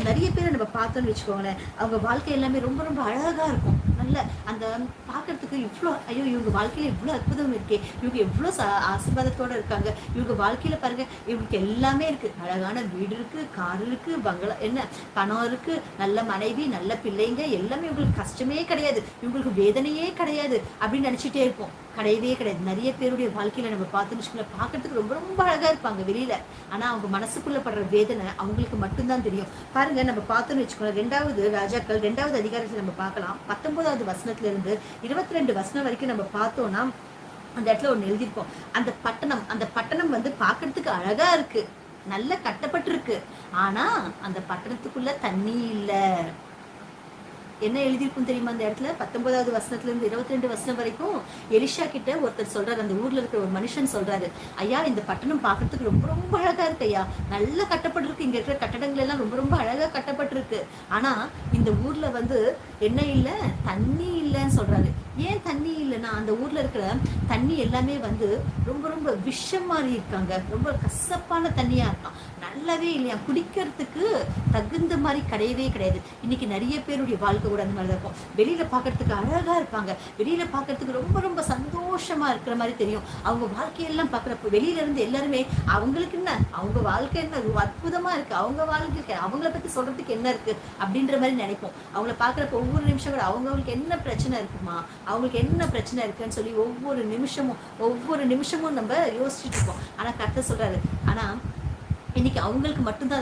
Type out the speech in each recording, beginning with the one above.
நிறைய பேரை நம்ம பார்த்தோம்னு வச்சுக்கோங்களேன், அவங்க வாழ்க்கை எல்லாமே ரொம்ப ரொம்ப அழகா இருக்கும். நல்ல அந்த பார்க்கறதுக்கு இவ்வளோ ஐயோ இவங்க வாழ்க்கையில இவ்வளோ அற்புதம் இருக்கே, இவங்க எவ்வளோ ஆசீர்வாதத்தோட இருக்காங்க, இவங்க வாழ்க்கையில பாருங்க இவங்களுக்கு எல்லாமே இருக்கு. அழகான வீடு இருக்கு, கார் இருக்கு, பங்களா என்ன பணம் இருக்கு, நல்ல மனைவி, நல்ல பிள்ளைங்க, எல்லாமே இவங்களுக்கு கஷ்டமே கிடையாது, இவங்களுக்கு வேதனையே கிடையாது அப்படின்னு நினைச்சிட்டே இருப்போம். கிடையவே கிடையாது. நிறைய பேருடைய வாழ்க்கையில நம்ம பார்த்தோம்னு வச்சுக்கோங்களேன், பார்க்கறதுக்கு ரொம்ப ரொம்ப அழகா இருப்பாங்க வெளியில. ஆனா அவங்க மனசுக்குள்ள படுற வேதனை அவங்களுக்கு மட்டும்தான் தெரியும். பாருங்க நம்ம பார்த்தோம்னு வச்சுக்கோங்களேன், 2வது ராஜாக்கள் 2வது அதிகாரத்தில் நம்ம பார்க்கலாம். 19வது வசனத்துல இருந்து 22 வசனம் வரைக்கும் நம்ம பார்த்தோம்னா அந்த இடத்துல ஒன்று எழுதியிருக்கோம். அந்த பட்டணம் வந்து பார்க்கறதுக்கு அழகா இருக்கு, நல்ல கட்டப்பட்டிருக்கு. ஆனா அந்த பட்டணத்துக்குள்ள தண்ணி இல்லை. என்ன எழுதியிருக்கும் தெரியுமா அந்த இடத்துல? 19வது வசனத்துல இருந்து 22 வசனம் வரைக்கும் எலிஷா கிட்ட ஒருத்தர் சொல்றாரு, அந்த ஊர்ல இருக்கிற ஒரு மனுஷன் சொல்றாரு, ஐயா இந்த பட்டணம் பார்க்கறதுக்கு ரொம்ப ரொம்ப அழகா இருக்கு ஐயா, நல்லா கட்டப்பட்டிருக்கு, இங்க இருக்கிற கட்டடங்கள் எல்லாம் ரொம்ப ரொம்ப அழகா கட்டப்பட்டிருக்கு. ஆனா இந்த ஊர்ல வந்து என்ன இல்லை, தண்ணி இல்லைன்னு சொல்றாரு. ஏன் தண்ணி இல்லைன்னா அந்த ஊர்ல இருக்கிற தண்ணி எல்லாமே வந்து ரொம்ப ரொம்ப விஷம் மாதிரி இருக்காங்க, ரொம்ப கசப்பான தண்ணியா இருக்கான், நல்லாவே இல்லையா, குடிக்கிறதுக்கு தகுந்த மாதிரி கிடையவே கிடையாது. இன்னைக்கு நிறைய பேருடைய வாழ்க்கை கூட அந்த மாதிரி இருக்கும். வெளியில பாக்குறதுக்கு அழகா இருப்பாங்க, வெளியில பாக்குறதுக்கு ரொம்ப ரொம்ப சந்தோஷமா இருக்கிற மாதிரி தெரியும். அவங்க வாழ்க்கையெல்லாம் பாக்குறப்ப வெளியில இருந்து எல்லாருமே அவங்களுக்கு என்ன, அவங்க வாழ்க்கை என்ன அற்புதமா இருக்கு, அவங்க வாழ்க்கை அவங்கள பத்தி சொல்றதுக்கு என்ன இருக்கு அப்படின்ற மாதிரி நினைப்போம். அவங்கள பாக்குறப்ப ஒவ்வொரு நிமிஷம் கூட அவங்களுக்கு என்ன பிரச்சனை இருக்குமா, அவங்களுக்கு என்ன பிரச்சனை இருக்குன்னு சொல்லி ஒவ்வொரு நிமிஷமும் நம்ம யோசிச்சுட்டு இருக்கோம். ஆனா கர்த்தர் சொல்றாரு, ஆனா இன்னைக்கு அவங்களுக்கு மட்டும்தான்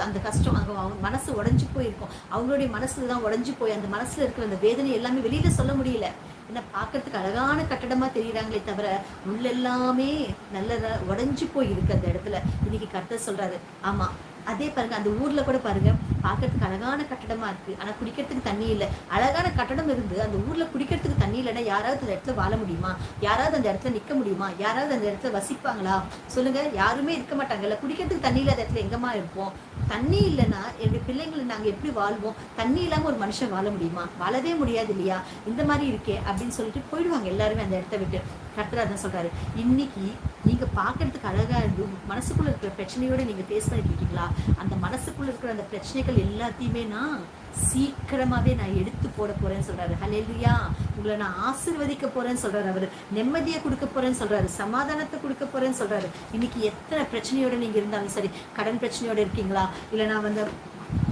அந்த கஷ்டம் அவங்க மனசு உடஞ்சி போயிருக்கும். அவங்களுடைய மனசுல தான் உடஞ்சி போய் அந்த மனசுல இருக்கிற அந்த வேதனை எல்லாமே வெளியில சொல்ல முடியல. ஏன்னா பார்க்கறதுக்கு அழகான கட்டடமா தெரியுறாங்களே தவிர உள்ள எல்லாமே நல்ல உடஞ்சி போய் இருக்கு அந்த இடத்துல. இன்னைக்கு கர்த்தர் சொல்றாரு, ஆமா அதே பாருங்க அந்த ஊர்ல கூட பாருங்க பார்க்கறதுக்கு அழகான கட்டடமா இருக்கு, ஆனா குடிக்கிறதுக்கு தண்ணி இல்லை. அழகான கட்டடம் இருந்து அந்த ஊர்ல குடிக்கிறதுக்கு தண்ணி இல்லைன்னா யாராவது அந்த இடத்துல வாழ முடியுமா, யாராவது அந்த இடத்துல நிக்க முடியுமா, யாராவது அந்த இடத்துல வசிப்பாங்களா சொல்லுங்க? யாருமே இருக்க மாட்டாங்கல்ல. குடிக்கிறதுக்கு தண்ணி இல்லாத இடத்துல எங்கம்மா இருப்போம்? தண்ணி இல்லைன்னா என்னுடைய பிள்ளைங்களை நாங்க எப்படி வாழ்வோம்? தண்ணி இல்லாம ஒரு மனுஷன் வாழ முடியுமா? வாழவே முடியாது இல்லையா? இந்த மாதிரி இருக்கே அப்படின்னு சொல்லிட்டு போயிடுவாங்க எல்லாருமே அந்த இடத்த விட்டு. கர்த்தர் அதான் சொல்றாரு, இன்னைக்கு நீங்க பாக்குறதுக்கு அழகா இருந்து மனசுக்குள்ள இருக்கிற பிரச்சனையோட நீங்க ஃபேஸ் பண்ணிட்டு இருக்கீங்களா? அந்த மனசுக்குள்ள இருக்கிற அந்த பிரச்சனைகள் எல்லாத்தையுமே நான் சீக்கிரமாவே நான் எடுத்து போட போறேன்னு சொல்றாரு. ஹல்லேலூயா. உங்களை நான் ஆசீர்வதிக்க போறேன்னு சொல்றாரு. அவரு நிம்மதியை கொடுக்க போறேன்னு சொல்றாரு, சமாதானத்தை கொடுக்க போறேன்னு சொல்றாரு. இன்னைக்கு எத்தனை பிரச்சனையோட நீங்க இருந்தாலும் சரி, கடன் பிரச்சனையோட இருக்கீங்களா, இல்ல நான் வந்து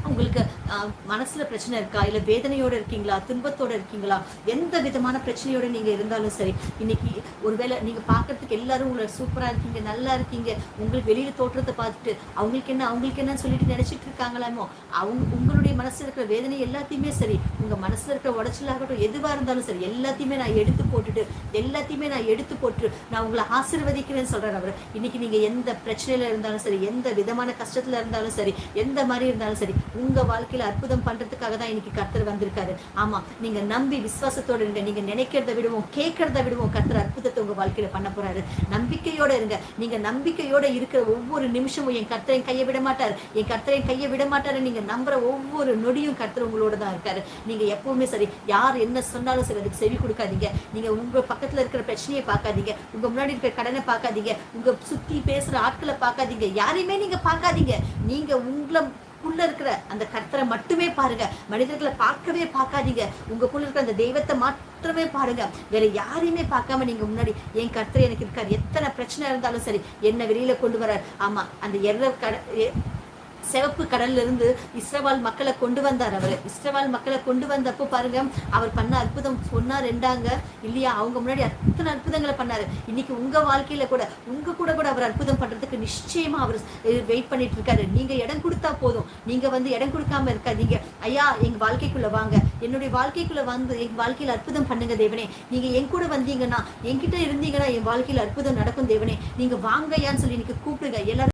உங்களுக்கு மனசுல பிரச்சனை இருக்கா, இல்ல வேதனையோட இருக்கீங்களா, துன்பத்தோட இருக்கீங்களா, எந்த விதமான பிரச்சனையோட நீங்க இருந்தாலும் சரி, இன்னைக்கு ஒருவேளை நீங்க பாக்குறதுக்கு எல்லாரும் உங்களை சூப்பரா இருக்கீங்க, நல்லா இருக்கீங்க, உங்களுக்கு வெளியில தோற்றத்தை பார்த்துட்டு அவங்களுக்கு என்னன்னு சொல்லிட்டு நினைச்சிட்டு இருக்காங்களாமோ, உங்களுடைய மனசுல இருக்கிற வேதனை எல்லாத்தையுமே சரி, உங்க மனசுல இருக்கிற உடச்சலாகட்டும் எதுவா இருந்தாலும் சரி, எல்லாத்தையுமே நான் எடுத்து போட்டு நான் உங்களை ஆசீர்வதிக்கிறேன்னு சொல்றாரு அவர். இன்னைக்கு நீங்க எந்த பிரச்சனையில இருந்தாலும் சரி, எந்த விதமான கஷ்டத்துல இருந்தாலும் சரி, எந்த மாதிரி இருந்தாலும் சரி, உங்க வாழ்க்கையில அற்புதம் பண்றதுக்காக தான் இன்னைக்கு கர்த்தர் வந்திருக்காரு. ஆமா, நீங்க நம்பி விசுவாசத்தோட இருங்க. நீங்க நினைக்கிறத விடுவோம், கேட்கறத விடுவோம், கர்த்தர் அற்புதத்தை உங்க வாழ்க்கையில பண்ண போறாரு. நம்பிக்கையோட இருங்க. நீங்க நம்பிக்கையோட இருக்கிற ஒவ்வொரு நிமிஷமும் என் கர்த்தரை கையை விட மாட்டாரு, நீங்க நம்புற ஒவ்வொரு நொடியும் கர்த்தர் உங்களோட தான் இருக்காரு. நீங்க எப்பவுமே சரி, யார் என்ன சொன்னாலும் சரி அதுக்கு செவி கொடுக்காதீங்க. நீங்க உங்க பக்கத்துல இருக்கிற பிரச்சனையை பார்க்காதீங்க, உங்க முன்னாடி இருக்கிற கடனை பார்க்காதீங்க, உங்க சுத்தி பேசுற ஆட்களை பார்க்காதீங்க, யாரையுமே நீங்க பார்க்காதீங்க. நீங்க உங்களுக்குள்ள இருக்கிற அந்த கர்த்தரை மட்டுமே பாருங்க. மனிதர்களை பார்க்காதீங்க. உங்களுக்குள்ள இருக்கிற அந்த தெய்வத்தை மாத்திரமே பாருங்க. வேற யாரையுமே பார்க்காம நீங்க முன்னாடி என் கர்த்தர் எனக்கு இருக்காரு. எத்தனை பிரச்சனை இருந்தாலும் சரி என்ன வெளியில கொண்டு வர. ஆமா, அந்த சிவப்பு கடல்ல இருந்து இஸ்ரவேல் மக்களை கொண்டு வந்தார். அவர் இஸ்ரவேல் மக்களை கொண்டு வந்தப்போ பாருங்க, அவர் பண்ண அற்புதம் சொன்னா ரெண்டாங்க இல்லையா? அவங்க முன்னாடி அத்தனை அற்புதங்களை பண்ணாரு. இன்னைக்கு உங்க வாழ்க்கையில கூட கூட அவர் அற்புதம் பண்றதுக்கு நிச்சயமா அவர் வெயிட் பண்ணிட்டு இருக்காரு. நீங்க இடம் கொடுத்தா போதும். நீங்க வந்து இடம் கொடுக்காம இருக்காதீங்க. ஐயா எங்க வாழ்க்கைக்குள்ள வாங்க, என்னுடைய வாழ்க்கைக்குள்ள வந்து எங்க வாழ்க்கையில அற்புதம் பண்ணுங்க தேவனே. நீங்க என் கூட வந்தீங்கன்னா, என்கிட்ட இருந்தீங்கன்னா என் வாழ்க்கையில அற்புதம் நடக்கும் தேவனே. நீங்க வாங்கயான்னு சொல்லி இன்னைக்கு கூப்பிடுங்க. எல்லாரும்